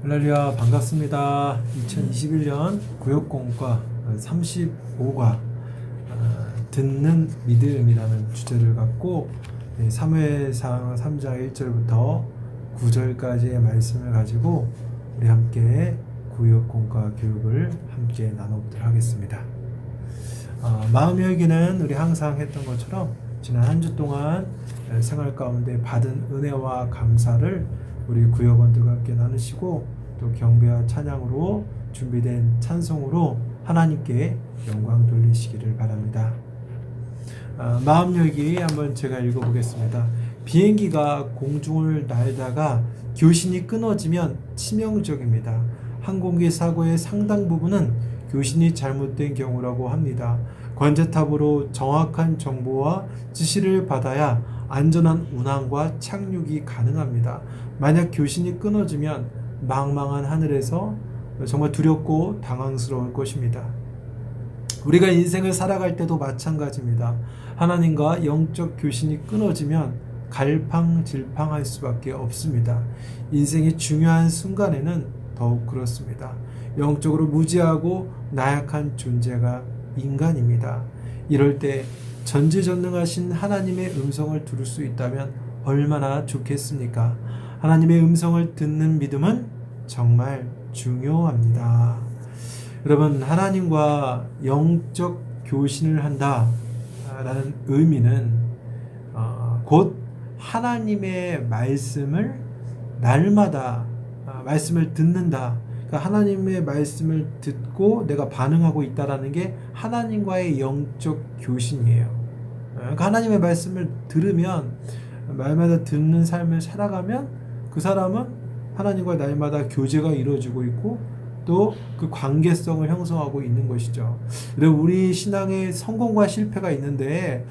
할렐루야, 반갑습니다. 2021년 구역공과 35과 듣는 믿음이라는 주제를 갖고 사무엘상 3장 1절부터 9절까지의 말씀을 가지고 우리 함께 구역공과 교육을 함께 나눠보도록 하겠습니다. 마음 열기는 우리 항상 했던 것처럼 지난 한 주 동안 생활 가운데 받은 은혜와 감사를 우리 구역원들과 함께 나누시고 또 경배와 찬양으로 준비된 찬송으로 하나님께 영광 돌리시기를 바랍니다. 마음 열기 한번 제가 읽어보겠습니다. 비행기가 공중을 날다가 교신이 끊어지면 치명적입니다. 항공기 사고의 상당 부분은 교신이 잘못된 경우라고 합니다. 관제탑으로 정확한 정보와 지시를 받아야 안전한 운항과 착륙이 가능합니다. 만약 교신이 끊어지면 망망한 하늘에서 정말 두렵고 당황스러울 것입니다. 우리가 인생을 살아갈 때도 마찬가지입니다. 하나님과 영적 교신이 끊어지면 갈팡질팡할 수밖에 없습니다. 인생의 중요한 순간에는 더욱 그렇습니다. 영적으로 무지하고 나약한 존재가 인간입니다. 이럴 때 전지전능하신 하나님의 음성을 들을 수 있다면 얼마나 좋겠습니까? 하나님의 음성을 듣는 믿음은 정말 중요합니다. 여러분, 하나님과 영적 교신을 한다라는 의미는 곧 하나님의 말씀을 날마다 말씀을 듣는다. 그러니까 하나님의 말씀을 듣고 내가 반응하고 있다라는 게 하나님과의 영적 교신이에요. 그러니까 하나님의 말씀을 들으면 말마다 듣는 삶을 살아가면 그 사람은 하나님과 날마다 교제가 이루어지고 있고 또 그 관계성을 형성하고 있는 것이죠. 그리고 우리 신앙의 성공과 실패가 있는데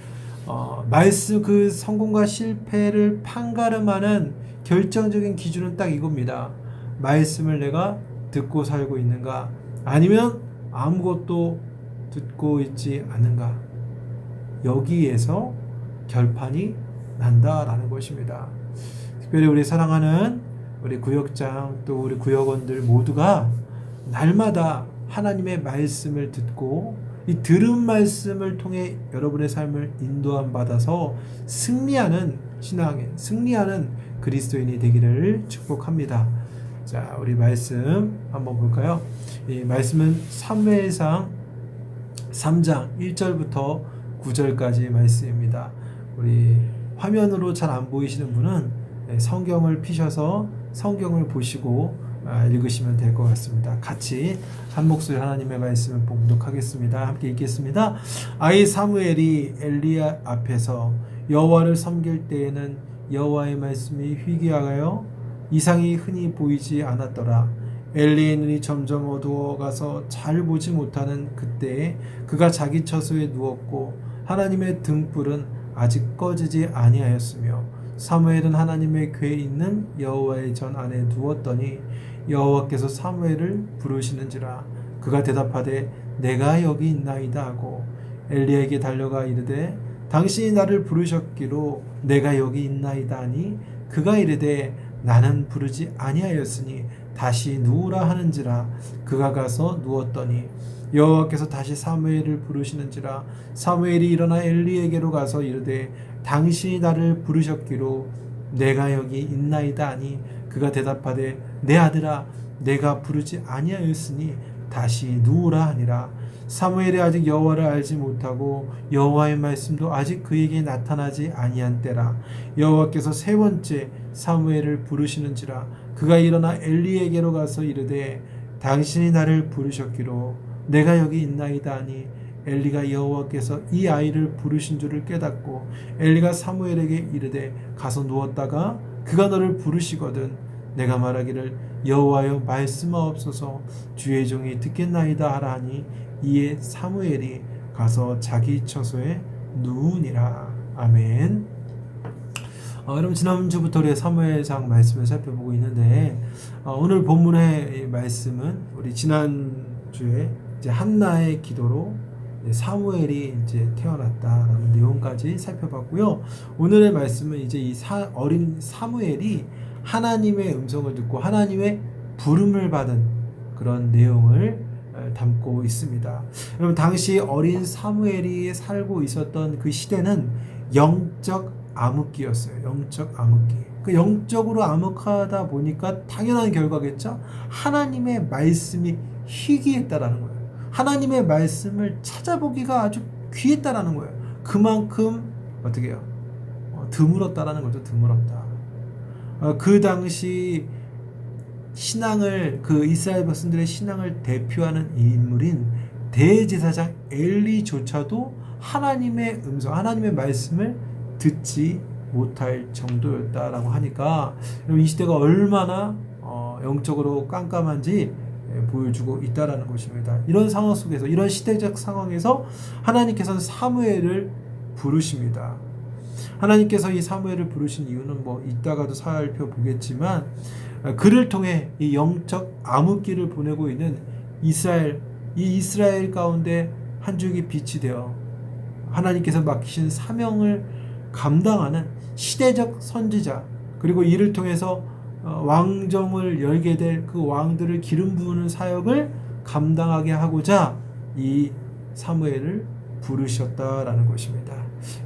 말씀 그 성공과 실패를 판가름하는 결정적인 기준은 딱 이겁니다. 말씀을 내가 듣고 살고 있는가 아니면 아무것도 듣고 있지 않은가 여기에서 결판이 난다라는 것입니다. 특별히 우리 사랑하는 우리 구역장 또 우리 구역원들 모두가 날마다 하나님의 말씀을 듣고 이 들은 말씀을 통해 여러분의 삶을 인도함 받아서 승리하는 신앙인, 승리하는 그리스도인이 되기를 축복합니다. 자, 우리 말씀 한번 볼까요? 이 말씀은 사무엘상 3장 1절부터 9절까지 말씀입니다. 우리 화면으로 잘 안 보이시는 분은 성경을 피셔서 성경을 보시고 읽으시면 될 것 같습니다. 같이 한 목소리 하나님의 말씀을 봉독하겠습니다. 함께 읽겠습니다. 아이 사무엘이 엘리야 앞에서 여호와를 섬길 때에는 여호와의 말씀이 희귀하여 이상이 흔히 보이지 않았더라. 엘리의 눈이 점점 어두워가서 잘 보지 못하는 그때에 그가 자기 처소에 누웠고 하나님의 등불은 아직 꺼지지 아니하였으며 사무엘은 하나님의 궤에 있는 여호와의 전 안에 누웠더니 여호와께서 사무엘을 부르시는지라. 그가 대답하되 내가 여기 있나이다 하고 엘리야에게 달려가 이르되 당신이 나를 부르셨기로 내가 여기 있나이다 하니 그가 이르되 나는 부르지 아니하였으니 다시 누우라 하는지라. 그가 가서 누웠더니 여호와께서 다시 사무엘을 부르시는지라. 사무엘이 일어나 엘리에게로 가서 이르되 당신이 나를 부르셨기로 내가 여기 있나이다 하니 그가 대답하되 내 아들아 내가 부르지 아니하였으니 다시 누우라 하니라. 사무엘이 아직 여호와를 알지 못하고 여호와의 말씀도 아직 그에게 나타나지 아니한 때라. 여호와께서 세 번째 사무엘을 부르시는지라. 그가 일어나 엘리에게로 가서 이르되 당신이 나를 부르셨기로 내가 여기 있나이다 하니 엘리가 여호와께서 이 아이를 부르신 줄을 깨닫고 엘리가 사무엘에게 이르되 가서 누웠다가 그가 너를 부르시거든 내가 말하기를 여호와여 말씀하옵소서 주의 종이 듣겠나이다 하라 하니 이에 사무엘이 가서 자기 처소에 누우니라. 아멘. 여러분, 지난주부터 우리 사무엘상 말씀을 살펴보고 있는데 오늘 본문의 말씀은 우리 지난주에 이제 한나의 기도로 사무엘이 이제 태어났다라는 내용까지 살펴봤고요. 오늘의 말씀은 이제 이 어린 사무엘이 하나님의 음성을 듣고 하나님의 부름을 받은 그런 내용을 담고 있습니다. 여러분, 당시 어린 사무엘이 살고 있었던 그 시대는 영적 암흑기였어요. 영적 암흑기. 그 영적으로 암흑하다 보니까 당연한 결과겠죠. 하나님의 말씀이 희귀했다라는 거예요. 하나님의 말씀을 찾아보기가 아주 귀했다라는 거예요. 그만큼 어떻게 해요? 드물었다라는 거죠. 드물었다. 그 당시 신앙을, 그 이스라엘 백성들의 신앙을 대표하는 인물인 대제사장 엘리조차도 하나님의 음성, 하나님의 말씀을 듣지 못할 정도였다라고 하니까 이 시대가 얼마나 영적으로 깜깜한지 보여주고 있다라는 것입니다. 이런 상황 속에서, 이런 시대적 상황에서 하나님께서는 사무엘을 부르십니다. 하나님께서 이 사무엘을 부르신 이유는 뭐 이따가도 살펴보겠지만, 그를 통해 이 영적 암흑기를 보내고 있는 이스라엘, 이 이스라엘 가운데 한 줄기 빛이 되어 하나님께서 맡기신 사명을 감당하는 시대적 선지자, 그리고 이를 통해서 왕정을 열게 될 그 왕들을 기름 부으는 사역을 감당하게 하고자 이 사무엘을 부르셨다라는 것입니다.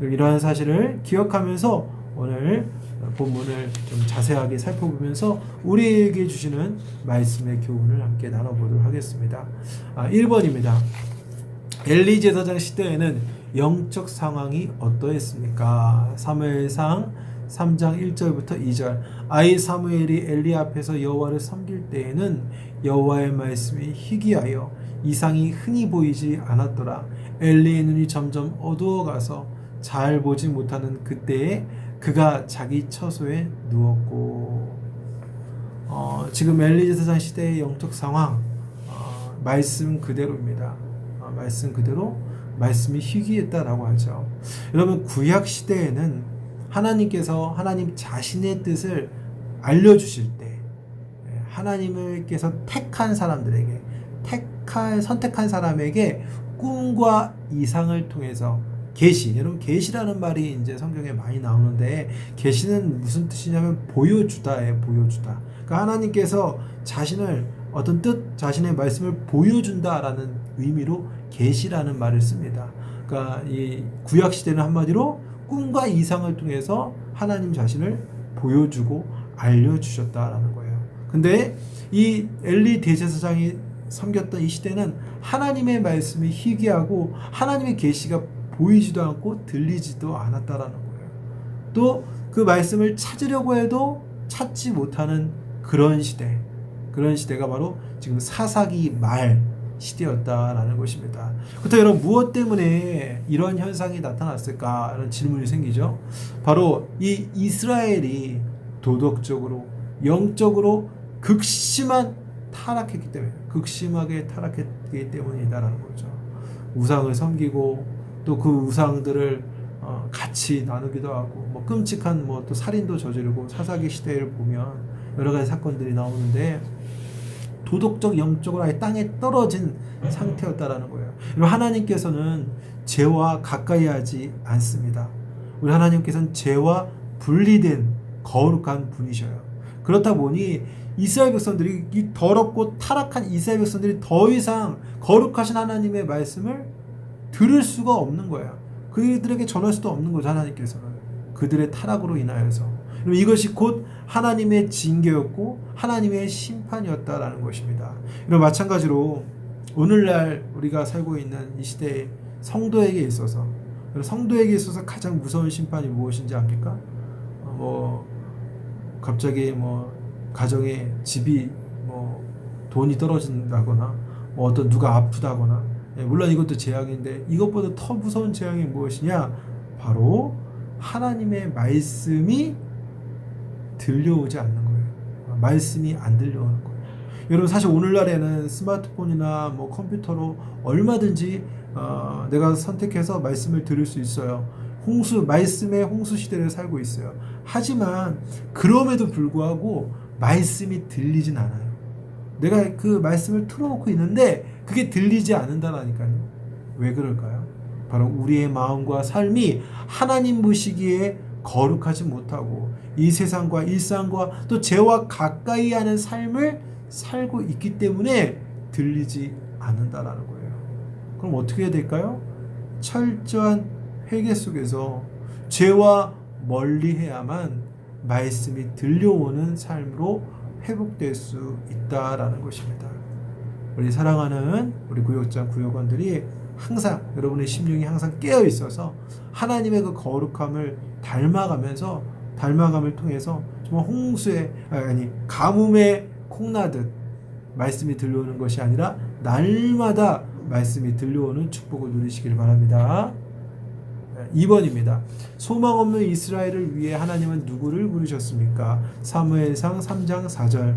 이러한 사실을 기억하면서 오늘 본문을 좀 자세하게 살펴보면서 우리에게 주시는 말씀의 교훈을 함께 나눠보도록 하겠습니다. 1번입니다. 엘리 제사장 시대에는 영적 상황이 어떠했습니까? 사무엘상 3장 1절부터 2절. 아이 사무엘이 엘리 앞에서 여호와를 섬길 때에는 여호와의 말씀이 희귀하여 이상이 흔히 보이지 않았더라. 엘리의 눈이 점점 어두워가서 잘 보지 못하는 그때에 그가 자기 처소에 누웠고. 지금 엘리 제사장 시대의 영적 상황, 말씀 그대로입니다. 말씀 그대로 말씀이 희귀했다라고 하죠. 여러분, 구약 시대에는 하나님께서 하나님 자신의 뜻을 알려주실 때, 하나님께서 택한 사람들에게, 선택한 사람에게 꿈과 이상을 통해서 계시, 여러분 계시라는 말이 이제 성경에 많이 나오는데, 계시는 무슨 뜻이냐면 보여주다예요. 보여주다. 그러니까 하나님께서 자신을 어떤 뜻, 자신의 말씀을 보여준다라는 의미로 계시라는 말을 씁니다. 그러니까 이 구약 시대는 한마디로 꿈과 이상을 통해서 하나님 자신을 보여주고 알려주셨다라는 거예요. 근데 이 엘리 대제사장이 섬겼던 이 시대는 하나님의 말씀이 희귀하고 하나님의 계시가 보이지도 않고 들리지도 않았다라는 거예요. 또 그 말씀을 찾으려고 해도 찾지 못하는 그런 시대, 그런 시대가 바로 지금 사사기 말 시대였다라는 것입니다. 그렇다면 여러분, 무엇 때문에 이런 현상이 나타났을까 하는 질문이 생기죠. 바로 이 이스라엘이 도덕적으로, 영적으로 극심한 타락했기 때문에, 극심하게 타락했기 때문이다라는 거죠. 우상을 섬기고 또 그 우상들을 같이 나누기도 하고, 뭐 끔찍한 뭐 또 살인도 저지르고, 사사기 시대를 보면 여러 가지 사건들이 나오는데 도덕적, 영적으로 아예 땅에 떨어진 상태였다라는 거예요. 그리고 하나님께서는 죄와 가까이 하지 않습니다. 우리 하나님께서는 죄와 분리된 거룩한 분이셔요. 그렇다 보니 이스라엘 백성들이, 이 더럽고 타락한 이스라엘 백성들이 더 이상 거룩하신 하나님의 말씀을 들을 수가 없는 거야. 그들에게 전할 수도 없는 거죠. 하나님께서는 그들의 타락으로 인하여서. 이것이 곧 하나님의 징계였고 하나님의 심판이었다라는 것입니다. 이런 마찬가지로 오늘날 우리가 살고 있는 이 시대의 성도에게 있어서 가장 무서운 심판이 무엇인지 압니까? 갑자기 가정에 집이 돈이 떨어진다거나, 어떤 누가 아프다거나, 물론 이것도 재앙인데 이것보다 더 무서운 재앙이 무엇이냐? 바로 하나님의 말씀이 들려오지 않는 거예요. 말씀이 안 들려오는 거예요. 여러분, 사실 오늘날에는 스마트폰이나 컴퓨터로 얼마든지 내가 선택해서 말씀을 들을 수 있어요. 말씀의 홍수 시대를 살고 있어요. 하지만 그럼에도 불구하고 말씀이 들리진 않아요. 내가 그 말씀을 틀어놓고 있는데 그게 들리지 않는다라니까요. 왜 그럴까요? 바로 우리의 마음과 삶이 하나님 보시기에 거룩하지 못하고 이 세상과 일상과 또 죄와 가까이 하는 삶을 살고 있기 때문에 들리지 않는다라는 거예요. 그럼 어떻게 해야 될까요? 철저한 회개 속에서 죄와 멀리해야만 말씀이 들려오는 삶으로 회복될 수 있다라는 것입니다. 우리 사랑하는 우리 구역장 구역원들이 항상 여러분의 심령이 항상 깨어 있어서 하나님의 그 거룩함을 닮아감을 통해서 정말 가뭄에 콩나듯 말씀이 들려오는 것이 아니라 날마다 말씀이 들려오는 축복을 누리시길 바랍니다. 2번입니다. 소망 없는 이스라엘을 위해 하나님은 누구를 부르셨습니까? 사무엘상 3장 4절.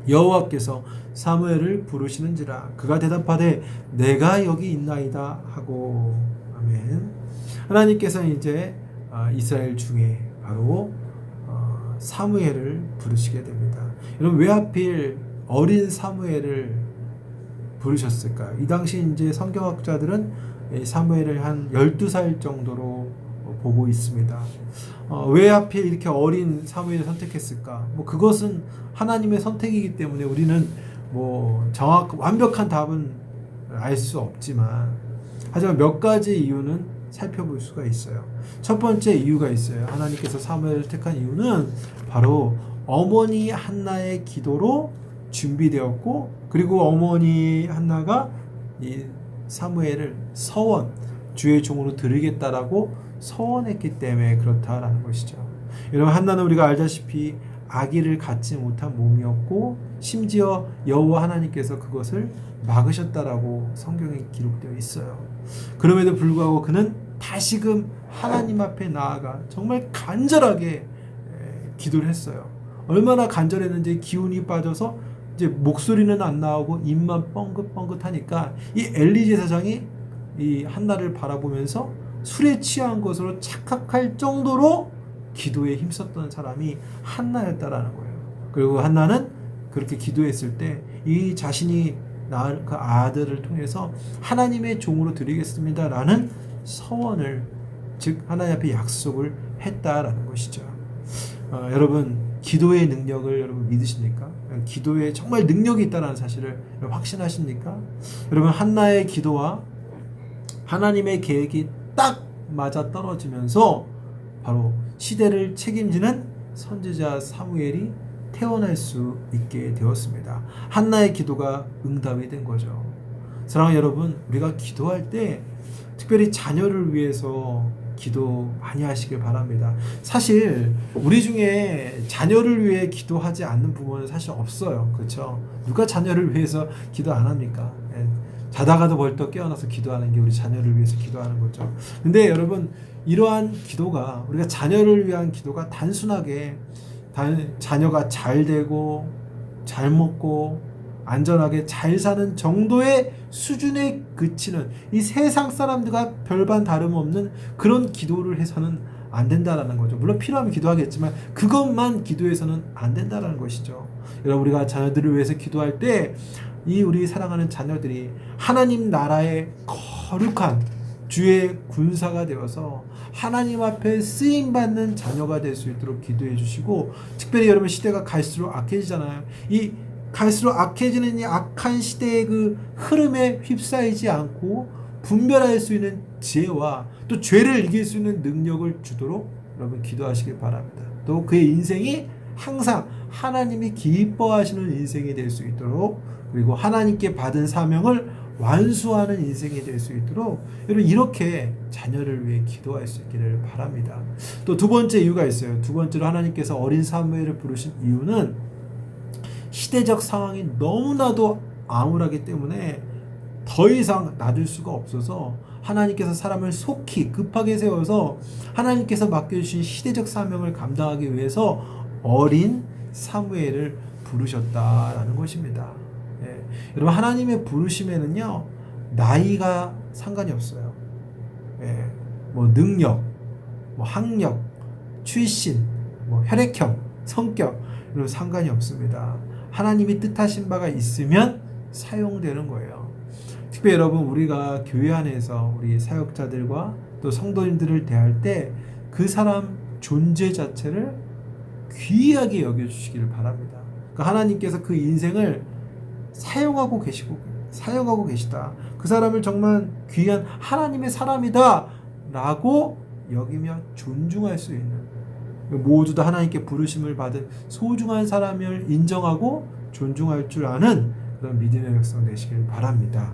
여호와께서 사무엘을 부르시는지라 그가 대답하되 내가 여기 있나이다 하고. 아멘. 하나님께서 이제 이스라엘 중에 바로 사무엘을 부르시게 됩니다. 여러분, 왜 하필 어린 사무엘을 부르셨을까요? 이 당시 이제 성경학자들은 사무엘을 한 12살 정도로 보고 있습니다. 왜 하필 이렇게 어린 사무엘을 선택했을까? 그것은 하나님의 선택이기 때문에 우리는 완벽한 답은 알 수 없지만, 하지만 몇 가지 이유는 살펴볼 수가 있어요. 첫 번째 이유가 있어요. 하나님께서 사무엘을 택한 이유는 바로 어머니 한나의 기도로 준비되었고, 그리고 어머니 한나가 이 사무엘을 주의 종으로 드리겠다라고 서원했기 때문에 그렇다라는 것이죠. 여러분, 한나는 우리가 알다시피 아기를 갖지 못한 몸이었고, 심지어 여호와 하나님께서 그것을 막으셨다라고 성경에 기록되어 있어요. 그럼에도 불구하고 그는 다시금 하나님 앞에 나아가 정말 간절하게 기도를 했어요. 얼마나 간절했는지 기운이 빠져서 이제 목소리는 안 나오고 입만 뻥긋뻥긋하니까 이 엘리 제사장이 이 한나를 바라보면서 술에 취한 것으로 착각할 정도로 기도에 힘썼던 사람이 한나였다라는 거예요. 그리고 한나는 그렇게 기도했을 때 이 자신이 낳은 그 아들을 통해서 하나님의 종으로 드리겠습니다라는 서원을, 즉 하나님 앞에 약속을 했다라는 것이죠. 여러분, 기도의 능력을 여러분 믿으십니까? 기도에 정말 능력이 있다는 사실을 확신하십니까? 여러분, 한나의 기도와 하나님의 계획이 딱 맞아 떨어지면서 바로 시대를 책임지는 선지자 사무엘이 태어날 수 있게 되었습니다. 한나의 기도가 응답이 된 거죠. 사랑하는 여러분, 우리가 기도할 때 특별히 자녀를 위해서 기도 많이 하시길 바랍니다. 사실 우리 중에 자녀를 위해 기도하지 않는 부모는 사실 없어요. 그렇죠? 누가 자녀를 위해서 기도 안 합니까? 자다가도 벌떡 깨어나서 기도하는 게 우리 자녀를 위해서 기도하는 거죠. 근데 여러분, 이러한 기도가, 우리가 자녀를 위한 기도가 단순하게 자녀가 잘 되고 잘 먹고 안전하게 잘 사는 정도의 수준에 그치는, 이 세상 사람들과 별반 다름없는 그런 기도를 해서는 안 된다라는 거죠. 물론 필요하면 기도하겠지만 그것만 기도해서는 안 된다라는 것이죠. 여러분, 우리가 자녀들을 위해서 기도할 때 이 우리 사랑하는 자녀들이 하나님 나라의 거룩한 주의 군사가 되어서 하나님 앞에 쓰임받는 자녀가 될 수 있도록 기도해 주시고, 특별히 여러분, 시대가 갈수록 악해지잖아요. 이 갈수록 악해지는 이 악한 시대의 그 흐름에 휩싸이지 않고 분별할 수 있는 지혜와 또 죄를 이길 수 있는 능력을 주도록 여러분 기도하시길 바랍니다. 또 그의 인생이 항상 하나님이 기뻐하시는 인생이 될 수 있도록, 그리고 하나님께 받은 사명을 완수하는 인생이 될 수 있도록 여러분 이렇게 자녀를 위해 기도할 수 있기를 바랍니다. 또 두 번째 이유가 있어요. 두 번째로 하나님께서 어린 사무엘을 부르신 이유는 시대적 상황이 너무나도 암울하기 때문에 더 이상 놔둘 수가 없어서 하나님께서 사람을 속히 급하게 세워서 하나님께서 맡겨주신 시대적 사명을 감당하기 위해서 어린 사무엘을 부르셨다라는 것입니다. 여러분, 하나님의 부르심에는요 나이가 상관이 없어요. 능력, 학력, 출신, 혈액형, 성격, 이런 상관이 없습니다. 하나님이 뜻하신 바가 있으면 사용되는 거예요. 특별히 여러분, 우리가 교회 안에서 우리 사역자들과 또 성도님들을 대할 때 그 사람 존재 자체를 귀하게 여겨주시기를 바랍니다. 그러니까 하나님께서 그 인생을 사용하고 계시다. 그 사람을 정말 귀한 하나님의 사람이다 라고 여기며 존중할 수 있는, 모두 다 하나님께 부르심을 받은 소중한 사람을 인정하고 존중할 줄 아는 그런 믿음의 백성 되시길 바랍니다.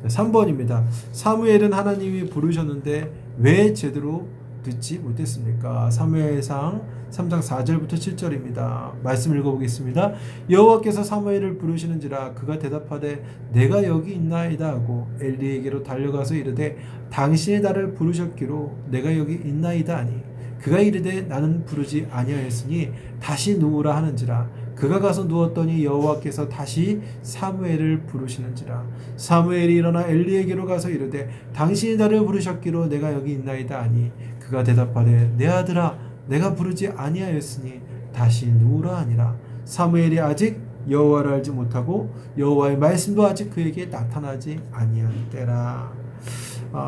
3번입니다. 사무엘은 하나님이 부르셨는데 왜 제대로 듣지 못했습니까? 사무엘상 3장 4절부터 7절입니다. 말씀 읽어보겠습니다. 여호와께서 사무엘을 부르시는지라 그가 대답하되 내가 여기 있나이다 하고 엘리에게로 달려가서 이르되 당신이 나를 부르셨기로 내가 여기 있나이다 하니 그가 이르되 나는 부르지 아니하였으니 다시 누우라 하는지라. 그가 가서 누웠더니 여호와께서 다시 사무엘을 부르시는지라. 사무엘이 일어나 엘리에게로 가서 이르되 당신이 나를 부르셨기로 내가 여기 있나이다 하니 그가 대답하되 내 아들아 내가 부르지 아니하였으니 다시 누우라 하니라. 사무엘이 아직 여호와를 알지 못하고 여호와의 말씀도 아직 그에게 나타나지 아니한 때라.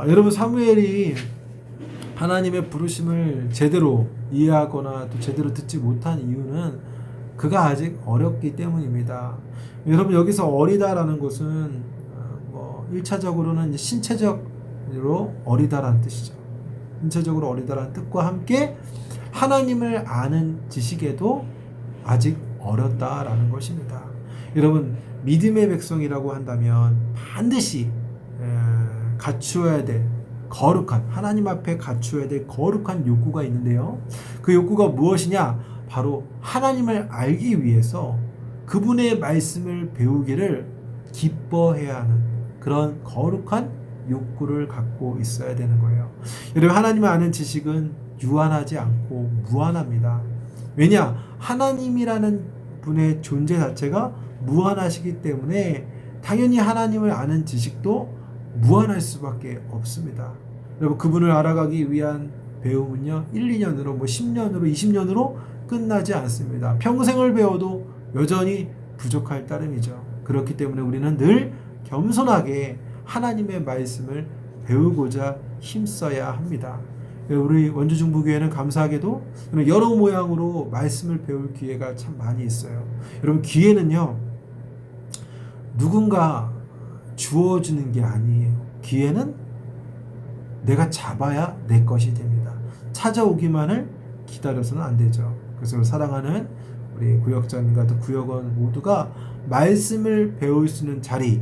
여러분, 사무엘이 하나님의 부르심을 제대로 이해하거나 또 제대로 듣지 못한 이유는 그가 아직 어렸기 때문입니다. 여러분, 여기서 어리다라는 것은 1차적으로는 신체적으로 어리다라는 뜻이죠. 신체적으로 어리다라는 뜻과 함께 하나님을 아는 지식에도 아직 어렸다라는 것입니다. 여러분, 믿음의 백성이라고 한다면 반드시 갖추어야 될 거룩한, 하나님 앞에 갖추어야 될 거룩한 욕구가 있는데요. 그 욕구가 무엇이냐? 바로 하나님을 알기 위해서 그분의 말씀을 배우기를 기뻐해야 하는 그런 거룩한 욕구를 갖고 있어야 되는 거예요. 여러분, 하나님을 아는 지식은 유한하지 않고 무한합니다. 왜냐? 하나님이라는 분의 존재 자체가 무한하시기 때문에 당연히 하나님을 아는 지식도 무한할 수밖에 없습니다. 여러분, 그분을 알아가기 위한 배움은요 1, 2년으로 10년으로 20년으로 끝나지 않습니다. 평생을 배워도 여전히 부족할 따름이죠. 그렇기 때문에 우리는 늘 겸손하게 하나님의 말씀을 배우고자 힘써야 합니다. 우리 원주중부교회는 감사하게도 여러 모양으로 말씀을 배울 기회가 참 많이 있어요. 여러분, 기회는요 누군가 주어주는 게 아니에요. 기회는 내가 잡아야 내 것이 됩니다. 찾아오기만을 기다려서는 안 되죠. 그래서 사랑하는 우리 구역장님과 또 구역원 모두가 말씀을 배울 수 있는 자리,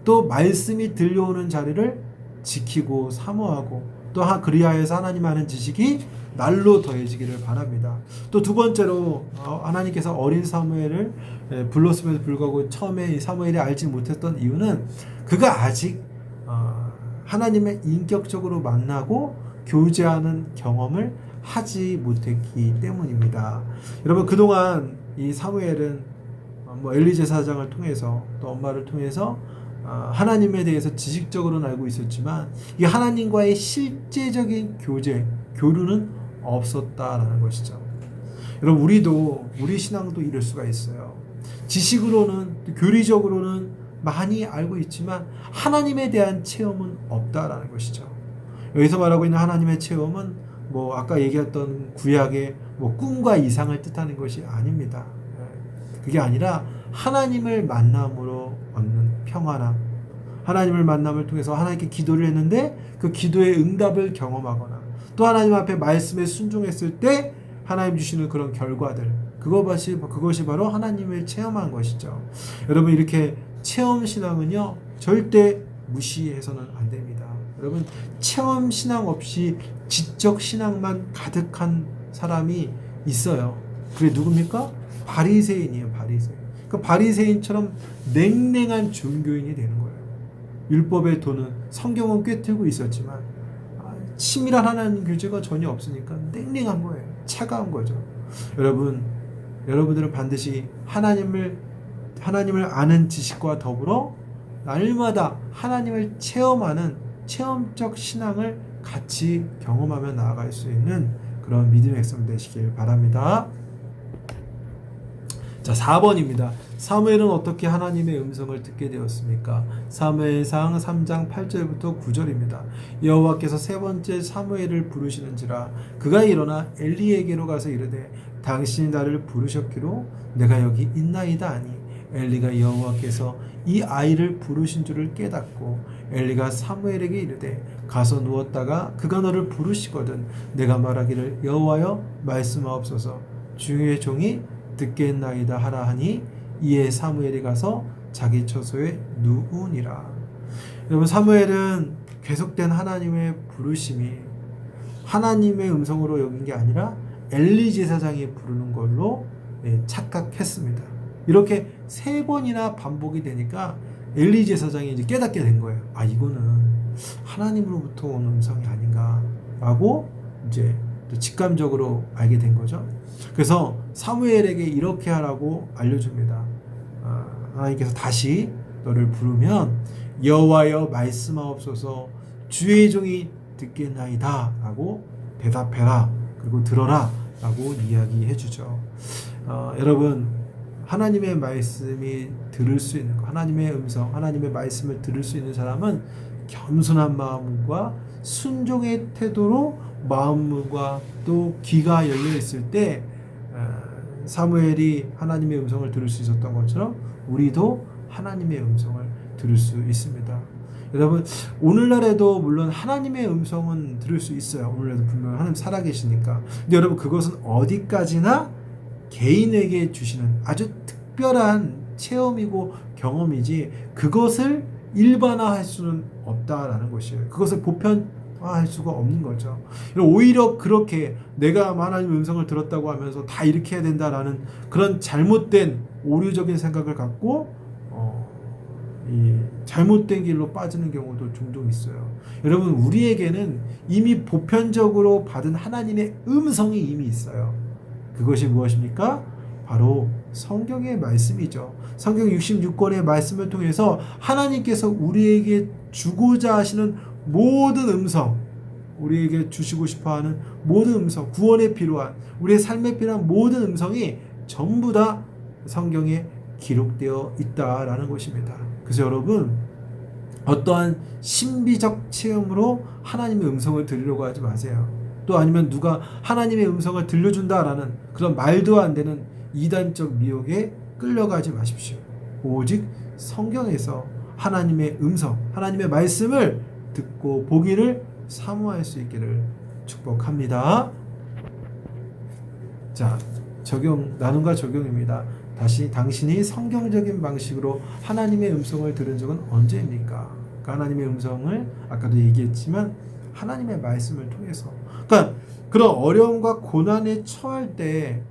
또 말씀이 들려오는 자리를 지키고 사모하고 또 그리하여서 하나님 아는 지식이 날로 더해지기를 바랍니다. 또 두 번째로 하나님께서 어린 사무엘을 불렀음에도 불구하고 처음에 사무엘이 알지 못했던 이유는 그가 아직 하나님의 인격적으로 만나고 교제하는 경험을 하지 못했기 때문입니다. 여러분, 그동안 이 사무엘은 엘리 제사장을 통해서 또 엄마를 통해서 하나님에 대해서 지식적으로는 알고 있었지만 이 하나님과의 실제적인 교류는 없었다라는 것이죠. 여러분, 우리 신앙도 이럴 수가 있어요. 지식으로는, 교리적으로는 많이 알고 있지만 하나님에 대한 체험은 없다라는 것이죠. 여기서 말하고 있는 하나님의 체험은 아까 얘기했던 구약의 꿈과 이상을 뜻하는 것이 아닙니다. 그게 아니라 하나님을 만남으로 얻는 평안함, 하나님을 만남을 통해서 하나님께 기도를 했는데 그 기도의 응답을 경험하거나 또 하나님 앞에 말씀에 순종했을 때 하나님 주시는 그런 결과들, 그것이 바로 하나님을 체험한 것이죠. 여러분, 이렇게 체험신앙은요 절대 무시해서는 안 됩니다. 여러분, 체험신앙 없이 지적신앙만 가득한 사람이 있어요. 그게 누굽니까? 바리새인이에요. 그 바리새인처럼 냉랭한 종교인이 되는 거예요. 율법의 도는 성경은 꿰뚫고 있었지만 치밀한 하나님 교제가 전혀 없으니까 냉랭한 거예요. 차가운 거죠. 여러분들은 반드시 하나님을 아는 지식과 더불어 날마다 하나님을 체험하는 체험적 신앙을 같이 경험하며 나아갈 수 있는 그런 믿음의 백성 되시길 바랍니다. 자, 4번입니다. 사무엘은 어떻게 하나님의 음성을 듣게 되었습니까? 사무엘상 3장 8절부터 9절입니다. 여호와께서 세 번째 사무엘을 부르시는지라 그가 일어나 엘리에게로 가서 이르되 당신이 나를 부르셨기로 내가 여기 있나이다 하니 엘리가 여호와께서 이 아이를 부르신 줄을 깨닫고 엘리가 사무엘에게 이르되 가서 누웠다가 그가 너를 부르시거든 내가 말하기를 여호와여 말씀하옵소서 주의 종이 듣겠나이다 하라 하니 이에 사무엘이 가서 자기 처소에 누우니라. 여러분, 사무엘은 계속된 하나님의 부르심이 하나님의 음성으로 여긴 게 아니라 엘리 제사장이 부르는 걸로 착각했습니다. 이렇게 3번이나 반복이 되니까 엘리 제사장이 이제 깨닫게 된 거예요. 아, 이거는 하나님으로부터 온 음성이 아닌가 라고 이제 직감적으로 알게 된 거죠. 그래서 사무엘에게 이렇게 하라고 알려줍니다. 하나님께서 다시 너를 부르면 여호와여 말씀하옵소서 주의 종이 듣겠나이다 라고 대답해라 그리고 들어라 라고 이야기해 주죠. 여러분, 하나님의 말씀이 들을 수 있는 거, 하나님의 음성, 하나님의 말씀을 들을 수 있는 사람은 겸손한 마음과 순종의 태도로 마음과 또 귀가 열려 있을 때 사무엘이 하나님의 음성을 들을 수 있었던 것처럼 우리도 하나님의 음성을 들을 수 있습니다. 여러분, 오늘날에도 물론 하나님의 음성은 들을 수 있어요. 오늘날에도 분명 하나님 살아계시니까. 근데 여러분, 그것은 어디까지나 개인에게 주시는 아주 특별한 체험이고 경험이지 그것을 일반화할 수는 없다라는 것이에요. 그것을 보편화할 수가 없는 거죠. 오히려 그렇게 내가 하나님의 음성을 들었다고 하면서 다 이렇게 해야 된다라는 그런 잘못된 오류적인 생각을 갖고 이 잘못된 길로 빠지는 경우도 종종 있어요. 여러분, 우리에게는 이미 보편적으로 받은 하나님의 음성이 이미 있어요. 그것이 무엇입니까? 바로 성경의 말씀이죠. 성경 66권의 말씀을 통해서 하나님께서 우리에게 주고자 하시는 모든 음성, 우리에게 주시고 싶어하는 모든 음성, 구원에 필요한, 우리의 삶에 필요한 모든 음성이 전부 다 성경에 기록되어 있다라는 것입니다. 그래서 여러분, 어떠한 신비적 체험으로 하나님의 음성을 들으려고 하지 마세요. 또 아니면 누가 하나님의 음성을 들려준다라는 그런 말도 안 되는 이단적 미혹에 끌려가지 마십시오. 오직 성경에서 하나님의 음성, 하나님의 말씀을 듣고 보기를 사모할 수 있기를 축복합니다. 자, 나눔과 적용입니다. 다시, 당신이 성경적인 방식으로 하나님의 음성을 들은 적은 언제입니까? 그러니까 하나님의 음성을 아까도 얘기했지만 하나님의 말씀을 통해서, 그러니까 그런 어려움과 고난에 처할 때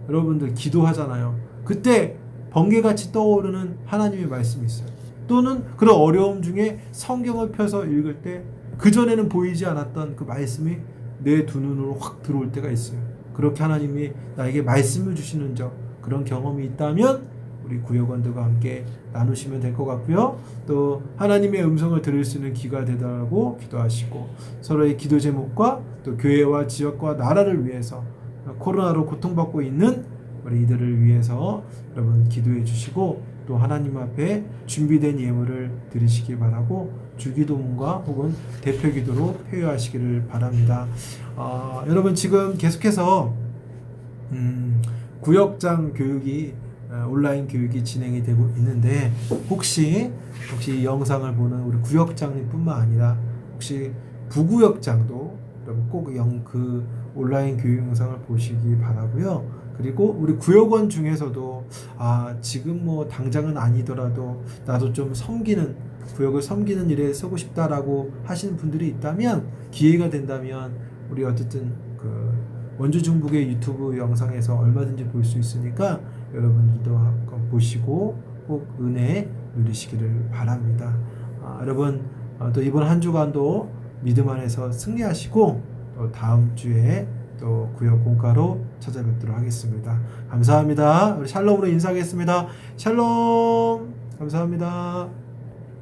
여러분들 기도하잖아요. 그때 번개같이 떠오르는 하나님의 말씀이 있어요. 또는 그런 어려움 중에 성경을 펴서 읽을 때 그전에는 보이지 않았던 그 말씀이 내 두 눈으로 확 들어올 때가 있어요. 그렇게 하나님이 나에게 말씀을 주시는 그런 경험이 있다면 우리 구역원들과 함께 나누시면 될 것 같고요. 또 하나님의 음성을 들을 수 있는 귀가 되달라고 기도하시고, 서로의 기도 제목과 또 교회와 지역과 나라를 위해서, 코로나로 고통받고 있는 우리 이들을 위해서 여러분 기도해 주시고, 또 하나님 앞에 준비된 예물을 드리시기 바라고 주기도문과 혹은 대표기도로 회유하시기를 바랍니다. 여러분, 지금 계속해서 구역장 교육이 온라인 교육이 진행이 되고 있는데, 혹시 이 영상을 보는 우리 구역장님뿐만 아니라 혹시 부구역장도 여러분 꼭 그 온라인 교육 영상을 보시기 바라고요. 그리고 우리 구역원 중에서도 지금 뭐 당장은 아니더라도 나도 좀 구역을 섬기는 일에 쓰고 싶다라고 하시는 분들이 있다면, 기회가 된다면 우리 어쨌든 그 원주 중북의 유튜브 영상에서 얼마든지 볼 수 있으니까 여러분들도 한번 보시고 꼭 은혜 누리시기를 바랍니다. 여러분, 또 이번 한 주간도 믿음 안에서 승리하시고, 또 다음 주에 또 구역 공과로 찾아뵙도록 하겠습니다. 감사합니다. 우리 샬롬으로 인사하겠습니다. 샬롬. 감사합니다.